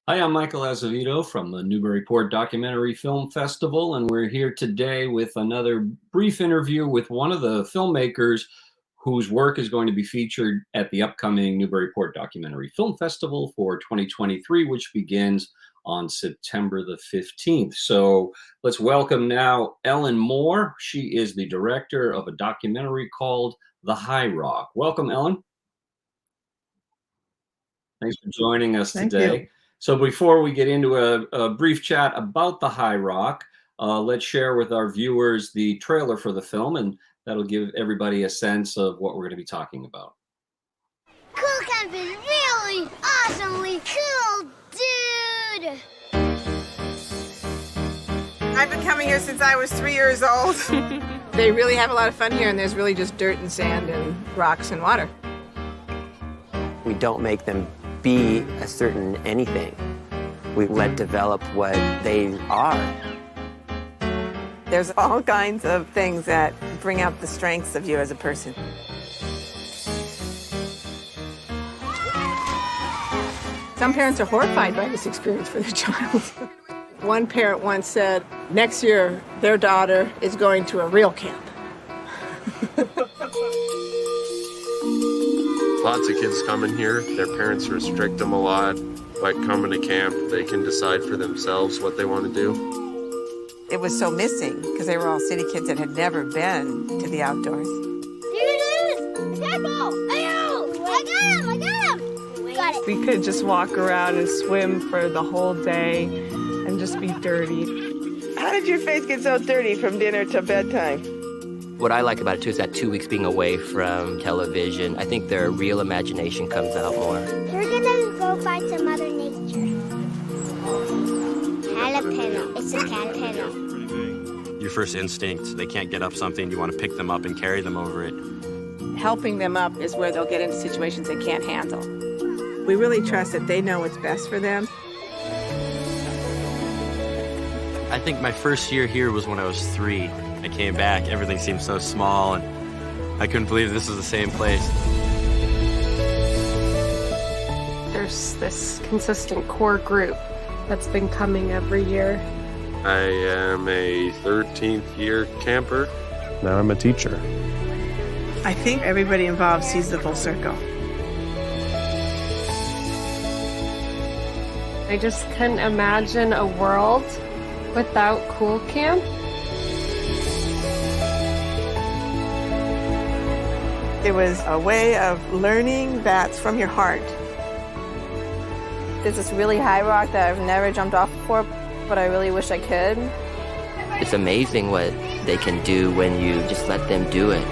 Hi, I'm Michael Azevedo from the Newburyport Documentary Film Festival, and we're here today with another brief interview with one of the filmmakers whose work is going to be featured at the upcoming Newburyport Documentary Film Festival for 2023, which begins on September the 15th. So let's welcome now Ellen Moore. She is the director of a documentary called The High Rock. Welcome, Ellen. Thanks for joining us Thank today. you. So before we get into a brief chat about the High Rock, let's share with our viewers the trailer for the film, and that'll give everybody a sense of what we're going to be talking about. Cool Camp is really awesomely cool, dude! I've been coming here since I was 3 years old. They really have a lot of fun here, and there's really just dirt and sand and rocks and water. We don't make them be a certain anything. We let develop what they are. There's all kinds of things that bring out the strengths of you as a person. Some parents are horrified by this experience for their child. One parent once said, next year, their daughter is going to a real camp. Lots of kids come in here. Their parents restrict them a lot. By coming to camp, they can decide for themselves what they want to do. It was so missing because they were all city kids that had never been to the outdoors. Here it is! Careful! I got him! I got him! Got it. We could just walk around and swim for the whole day and just be dirty. How did your face get so dirty from dinner to bedtime? What I like about it too is that 2 weeks being away from television. I think their real imagination comes out more. We're gonna go find some Mother Nature. Jalapeno. It's a jalapeno. Your first instinct, they can't get up something, you want to pick them up and carry them over it. Helping them up is where they'll get into situations they can't handle. We really trust that they know what's best for them. I think my first year here was when I was 3. I came back, everything seemed so small, and I couldn't believe this was the same place. There's this consistent core group that's been coming every year. I am a 13th year camper. Now I'm a teacher. I think everybody involved sees the full circle. I just couldn't imagine a world without Cool Camp. It was a way of learning that's from your heart. There's this really high rock that I've never jumped off before, but I really wish I could. It's amazing what they can do when you just let them do it.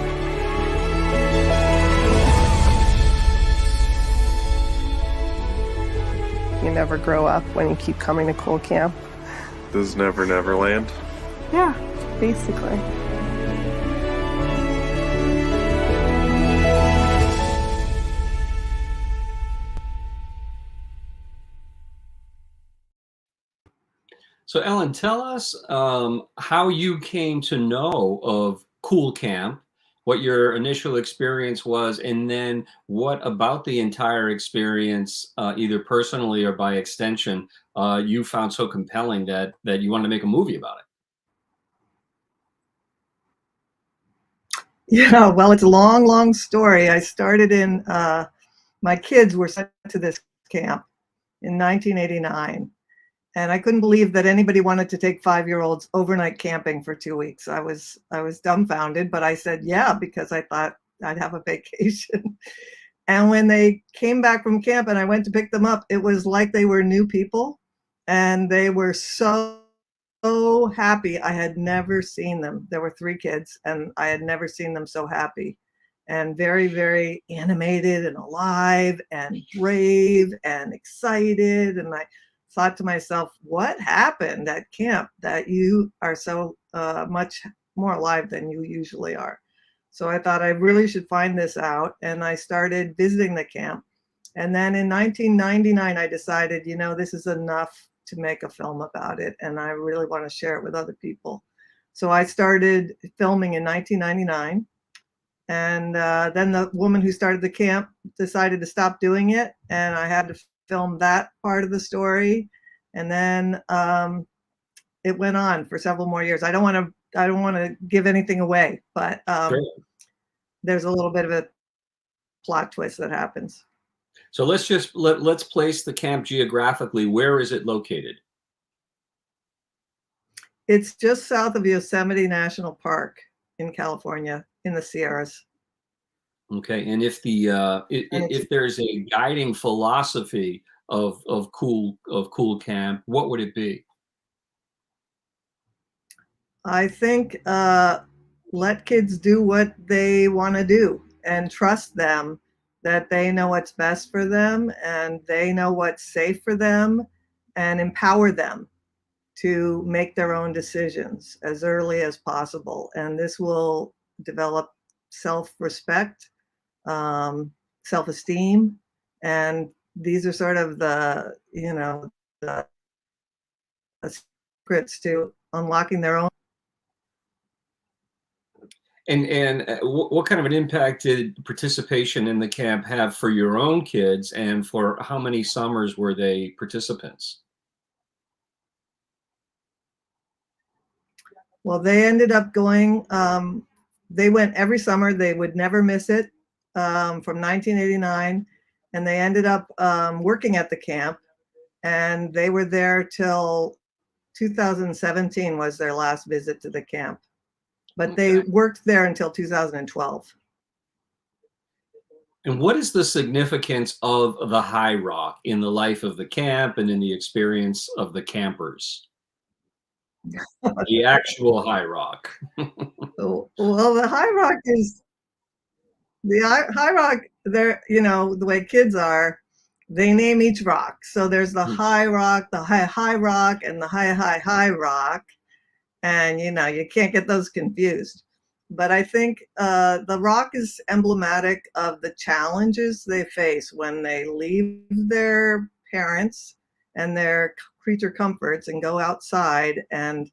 You never grow up when you keep coming to Cool Camp. This is Never Never Land. Yeah, basically. So Ellen, tell us how you came to know of Cool Camp, what your initial experience was, and then what about the entire experience, either personally or by extension, you found so compelling that you wanted to make a movie about it? Yeah, well, it's a long, long story. I started in, my kids were sent to this camp in 1989. And I couldn't believe that anybody wanted to take 5-year-olds overnight camping for 2 weeks. I was dumbfounded, but I said, yeah, because I thought I'd have a vacation. And when they came back from camp and I went to pick them up, it was like they were new people. And they were so happy. I had never seen them. There were 3 kids and I had never seen them so happy and very, very animated and alive and brave and excited. And I thought to myself, what happened at camp that you are so much more alive than you usually are? So I thought I really should find this out. And I started visiting the camp. And then in 1999, I decided, you know, this is enough to make a film about it. And I really want to share it with other people. So I started filming in 1999. And then the woman who started the camp decided to stop doing it. And I had to filmed that part of the story, and then it went on for several more years. I don't want to give anything away, but Sure. there's a little bit of a plot twist that happens. So let's place the camp geographically. Where is it located? It's just south of Yosemite National Park in California, in the Sierras. Okay, and if there's a guiding philosophy of Cool Camp, what would it be? I think let kids do what they want to do and trust them that they know what's best for them and they know what's safe for them, and empower them to make their own decisions as early as possible. And this will develop self-respect, self-esteem, and these are sort of the secrets to unlocking their own. And what kind of an impact did participation in the camp have for your own kids, and for how many summers were they participants? Well, they ended up going, they went every summer. They would never miss it from 1989. And they ended up working at the camp, and they were there till 2017 was their last visit to the camp. But they worked there until 2012. And what is the significance of the High Rock in the life of the camp and in the experience of the campers? The actual High Rock. Well, the High Rock is High Rock. There, the way kids are, they name each rock. So there's the High Rock, the High Rock, and the High Rock, and you can't get those confused. But I think the rock is emblematic of the challenges they face when they leave their parents and their creature comforts and go outside, and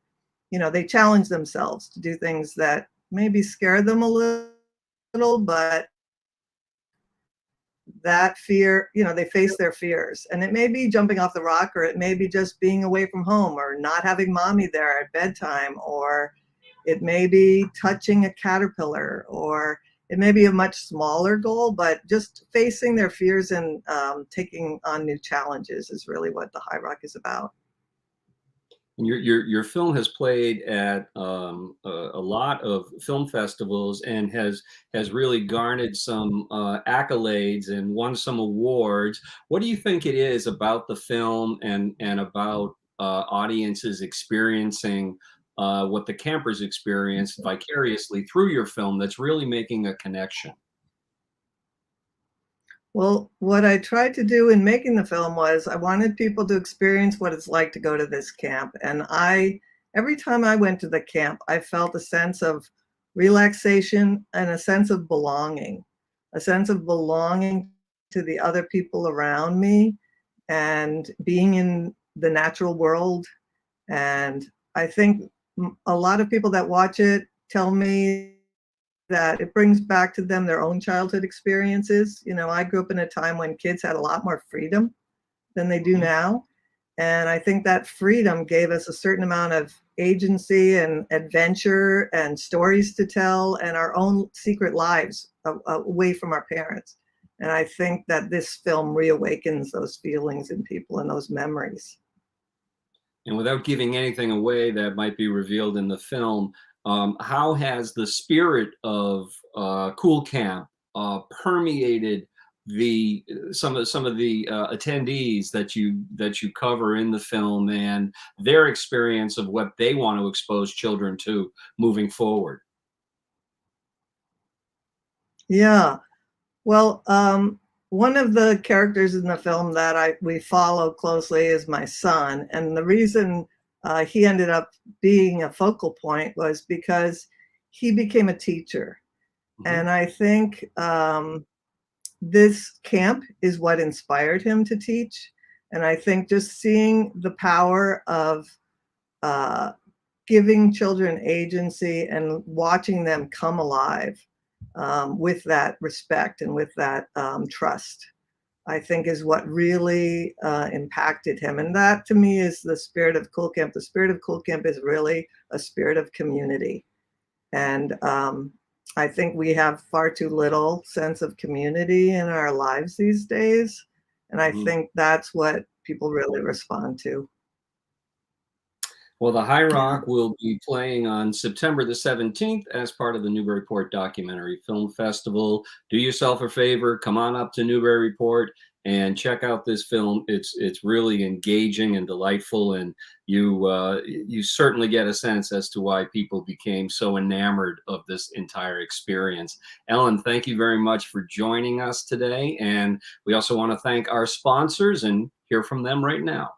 they challenge themselves to do things that maybe scare them a little, but that fear, they face their fears. And it may be jumping off the rock, or it may be just being away from home, or not having mommy there at bedtime, or it may be touching a caterpillar, or it may be a much smaller goal, but just facing their fears and taking on new challenges is really what the High Rock is about. And your film has played at a lot of film festivals and has really garnered some accolades and won some awards. What do you think it is about the film and about audiences experiencing what the campers experience vicariously through your film that's really making a connection? Well, what I tried to do in making the film was I wanted people to experience what it's like to go to this camp. And every time I went to the camp, I felt a sense of relaxation and a sense of belonging to the other people around me and being in the natural world. And I think a lot of people that watch it tell me that it brings back to them their own childhood experiences. I grew up in a time when kids had a lot more freedom than they do now. And I think that freedom gave us a certain amount of agency and adventure and stories to tell and our own secret lives away from our parents. And I think that this film reawakens those feelings in people and those memories. And without giving anything away that might be revealed in the film, how has the spirit of Cool Camp permeated some of the attendees that you cover in the film and their experience of what they want to expose children to moving forward? Yeah, well, one of the characters in the film that we follow closely is my son, and the reason he ended up being a focal point was because he became a teacher. Mm-hmm. And I think this camp is what inspired him to teach. And I think just seeing the power of giving children agency and watching them come alive with that respect and with that trust I think is what really impacted him. And that to me is the spirit of Cool Camp. The spirit of Cool Camp is really a spirit of community. And I think we have far too little sense of community in our lives these days. And I think that's what people really respond to. Well, the High Rock will be playing on September the 17th as part of the Newburyport Documentary Film Festival. Do yourself a favor, come on up to Newburyport and check out this film. It's really engaging and delightful, and you certainly get a sense as to why people became so enamored of this entire experience. Ellen, thank you very much for joining us today, and we also want to thank our sponsors and hear from them right now.